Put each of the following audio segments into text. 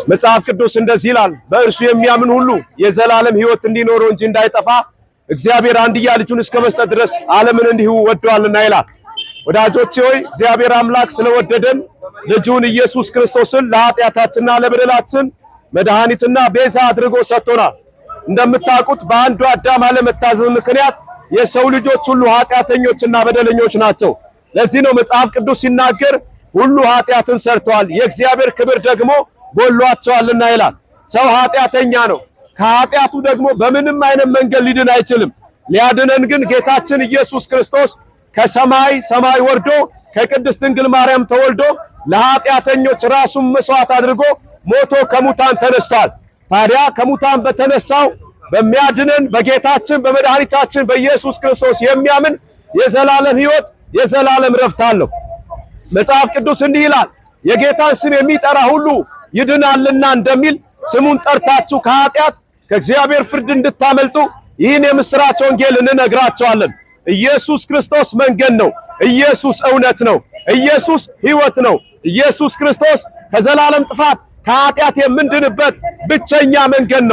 መጽሐፍ ቅዱስ እንደዚህ ይላል፣ በእርሱ የሚያምን ሁሉ የዘላለም ሕይወት እንዲኖረው እንጂ እንዳይጠፋ እግዚአብሔር አንድያ ልጁን እስከመስጠት ድረስ ዓለምን እንዲሁ ወዷልና ይላል። ወዳጆቼ ሆይ እግዚአብሔር አምላክ ስለወደደን ልጁን ኢየሱስ ክርስቶስን ለኃጢአታችንና ለበደላችን መድኃኒትና ቤዛ አድርጎ ሰጥቶናል። እንደምታውቁት በአንዱ አዳም አለመታዘዝ ምክንያት የሰው ልጆች ሁሉ ኃጢአተኞችና በደለኞች ናቸው። ለዚህ ነው መጽሐፍ ቅዱስ ሲናገር ሁሉ ኃጢአትን ሰርተዋል የእግዚአብሔር ክብር ደግሞ ጎሏቸዋልና ይላል። ሰው ኃጢአተኛ ነው። ከኃጢአቱ ደግሞ በምንም አይነት መንገድ ሊድን አይችልም። ሊያድነን ግን ጌታችን ኢየሱስ ክርስቶስ ከሰማይ ወርዶ ከቅድስት ድንግል ማርያም ተወልዶ ለኃጢአተኞች ራሱን መስዋዕት አድርጎ ሞቶ ከሙታን ተነስቷል። ታዲያ ከሙታን በተነሳው በሚያድነን በጌታችን በመድኃኒታችን በኢየሱስ ክርስቶስ የሚያምን የዘላለም ሕይወት የዘላለም ረፍት አለው። መጽሐፍ ቅዱስ እንዲህ ይላል፣ የጌታን ስም የሚጠራ ሁሉ ይድናልና እንደሚል ስሙን ጠርታችሁ ከኃጢአት ከእግዚአብሔር ፍርድ እንድታመልጡ ይህን የምስራች ወንጌል እንነግራቸዋለን። ኢየሱስ ክርስቶስ መንገድ ነው። ኢየሱስ እውነት ነው። ኢየሱስ ሕይወት ነው። ኢየሱስ ክርስቶስ ከዘላለም ጥፋት ከኃጢአት የምንድንበት ብቸኛ መንገድ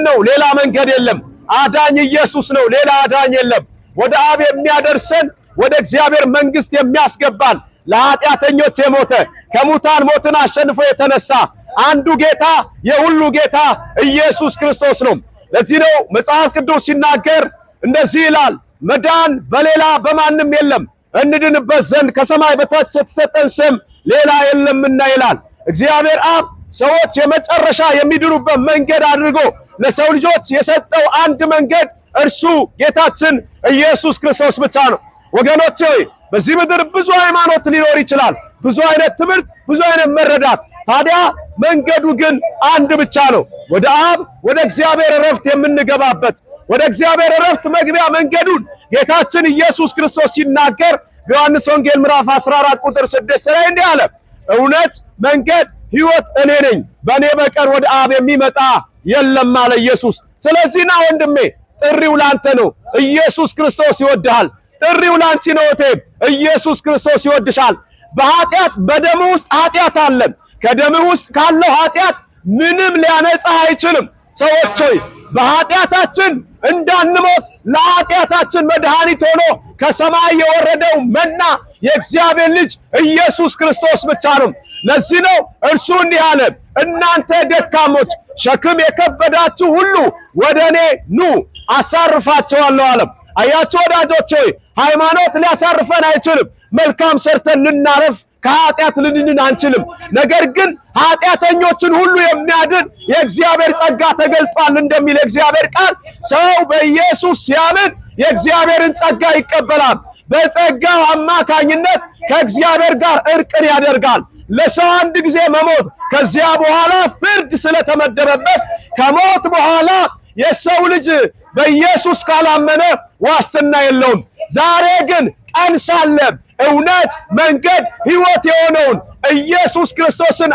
ነው። ሌላ መንገድ የለም። አዳኝ ኢየሱስ ነው። ሌላ አዳኝ የለም። ወደ አብ የሚያደርሰን ወደ እግዚአብሔር መንግስት የሚያስገባን ለኃጢአተኞች የሞተ ከሙታን ሞትን አሸንፎ የተነሳ አንዱ ጌታ የሁሉ ጌታ ኢየሱስ ክርስቶስ ነው። ለዚህ ነው መጽሐፍ ቅዱስ ሲናገር እንደዚህ ይላል፣ መዳን በሌላ በማንም የለም እንድንበት ዘንድ ከሰማይ በታች የተሰጠን ስም ሌላ የለምና ይላል። እግዚአብሔር አብ ሰዎች የመጨረሻ የሚድኑበት መንገድ አድርጎ ለሰው ልጆች የሰጠው አንድ መንገድ እርሱ ጌታችን ኢየሱስ ክርስቶስ ብቻ ነው። ወገኖቼ በዚህ ምድር ብዙ ሃይማኖት ሊኖር ይችላል፣ ብዙ አይነት ትምህርት፣ ብዙ አይነት መረዳት። ታዲያ መንገዱ ግን አንድ ብቻ ነው። ወደ አብ ወደ እግዚአብሔር ዕረፍት የምንገባበት ወደ እግዚአብሔር ዕረፍት መግቢያ መንገዱን ጌታችን ኢየሱስ ክርስቶስ ሲናገር በዮሐንስ ወንጌል ምዕራፍ 14 ቁጥር 6 ላይ እንዲህ አለ፣ እውነት መንገድ ሕይወት እኔ ነኝ፣ በእኔ በቀር ወደ አብ የሚመጣ የለም አለ ኢየሱስ። ስለዚህ ና ወንድሜ፣ ጥሪው ላንተ ነው። ኢየሱስ ክርስቶስ ይወድሃል። ጥሪው ላንቺ ነው። ኢየሱስ ክርስቶስ ይወድሻል። በኃጢአት በደም ውስጥ ኃጢአት አለ። ከደም ውስጥ ካለው ኃጢአት ምንም ሊያነጻ አይችልም። ሰዎች ሆይ በኃጢአታችን እንዳንሞት ለኃጢአታችን መድኃኒት ሆኖ ከሰማይ የወረደው መና የእግዚአብሔር ልጅ ኢየሱስ ክርስቶስ ብቻ ነው። ለዚህ ነው እርሱ እንዲህ አለ፣ እናንተ ደካሞች ሸክም የከበዳችሁ ሁሉ ወደ እኔ ኑ አሳርፋችኋለሁ አለ። አያችሁ ወዳጆች ሆይ ሃይማኖት ሊያሳርፈን አይችልም። መልካም ሰርተን ልናረፍ ከኃጢአት ልንድን አንችልም። ነገር ግን ኃጢአተኞችን ሁሉ የሚያድን የእግዚአብሔር ጸጋ ተገልጧል እንደሚል የእግዚአብሔር ቃል ሰው በኢየሱስ ሲያምን የእግዚአብሔርን ጸጋ ይቀበላል። በጸጋው አማካኝነት ከእግዚአብሔር ጋር እርቅን ያደርጋል። ለሰው አንድ ጊዜ መሞት ከዚያ በኋላ ፍርድ ስለተመደበበት ከሞት በኋላ የሰው ልጅ በኢየሱስ ካላመነ ዋስትና የለውም። ዛሬ ግን ቀን ሳለ እውነት መንገድ ሕይወት የሆነውን ኢየሱስ ክርስቶስን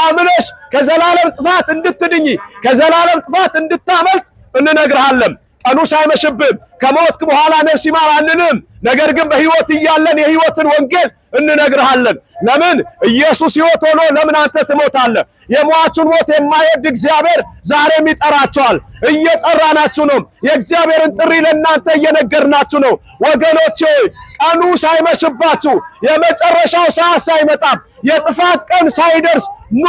አምነሽ ከዘላለም ጥፋት እንድትድኝ ከዘላለም ጥፋት እንድታመልጥ እንነግርሃለን። ቀኑ ሳይመሽብን ከሞትክ በኋላ ነፍስ ይማር አንልም። ነገር ግን በሕይወት እያለን የሕይወትን ወንጌል እንነግርሃለን። ለምን ኢየሱስ ሕይወት ሆኖ ለምን አንተ ትሞታለህ? የሟቹን ሞት የማይወድ እግዚአብሔር ዛሬም ይጠራቸዋል። እየጠራናችሁ ነው። የእግዚአብሔርን ጥሪ ለእናንተ እየነገርናችሁ ነው። ወገኖቼ ቀኑ ሳይመሽባችሁ የመጨረሻው ሰዓት ሳይመጣም የጥፋት ቀን ሳይደርስ ኑ።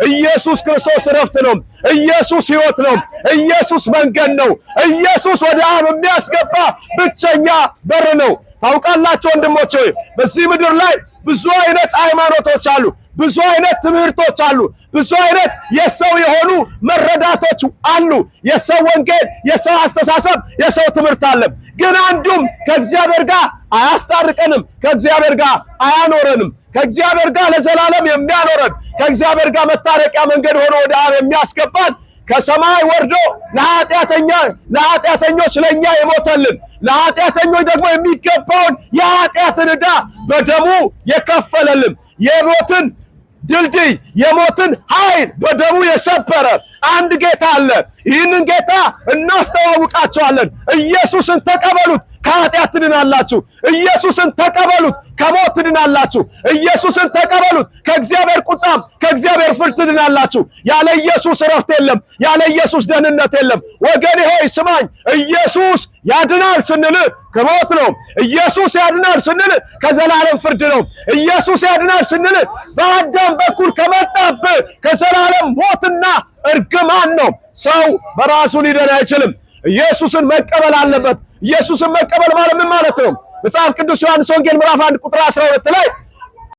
ኢየሱስ ክርስቶስ ዕረፍት ነው። ኢየሱስ ሕይወት ነው። ኢየሱስ መንገድ ነው። ኢየሱስ ወደ አብ የሚያስገባ ብቸኛ በር ነው። ታውቃላችሁ ወንድሞቼ በዚህ ምድር ላይ ብዙ አይነት ሃይማኖቶች አሉ። ብዙ አይነት ትምህርቶች አሉ። ብዙ አይነት የሰው የሆኑ መረዳቶች አሉ። የሰው ወንጌል፣ የሰው አስተሳሰብ፣ የሰው ትምህርት አለ። ግን አንዱም ከእግዚአብሔር ጋር አያስታርቀንም፣ ከእግዚአብሔር ጋር አያኖረንም። ከእግዚአብሔር ጋር ለዘላለም የሚያኖረን ከእግዚአብሔር ጋር መታረቂያ መንገድ ሆኖ ወደ አብ የሚያስገባን ከሰማይ ወርዶ ለኃጢአተኞች ለኛ የሞተልን ለኃጢአተኞች ደግሞ የሚገባውን የኃጢአትን ዕዳ በደሙ የከፈለልን የሞትን ድልድይ የሞትን ኃይል በደሙ የሰበረ አንድ ጌታ አለ። ይህንን ጌታ እናስተዋውቃቸዋለን። ኢየሱስን ተቀበሉት፣ ከኃጢአት ትድናላችሁ። ኢየሱስን ተቀበሉት፣ ከሞት ትድናላችሁ። ኢየሱስን ተቀበሉት፣ ከእግዚአብሔር ቁጣም ከእግዚአብሔር ፍርድ ትድናላችሁ። ያለ ኢየሱስ ዕረፍት የለም፣ ያለ ኢየሱስ ደህንነት የለም። ወገኔ ሆይ ስማኝ፣ ኢየሱስ ያድናል ስንል ከሞት ነው። ኢየሱስ ያድናል ስንል ከዘላለም ፍርድ ነው። ኢየሱስ ያድናል ስንል በአዳም በኩል ከመጣብህ ከዘላለም ሞትና እርግማን ነው። ሰው በራሱ ሊድን አይችልም። ኢየሱስን መቀበል አለበት። ኢየሱስን መቀበል ማለት ምን ማለት ነው? መጽሐፍ ቅዱስ ዮሐንስ ወንጌል ምዕራፍ 1 ቁጥር 12 ላይ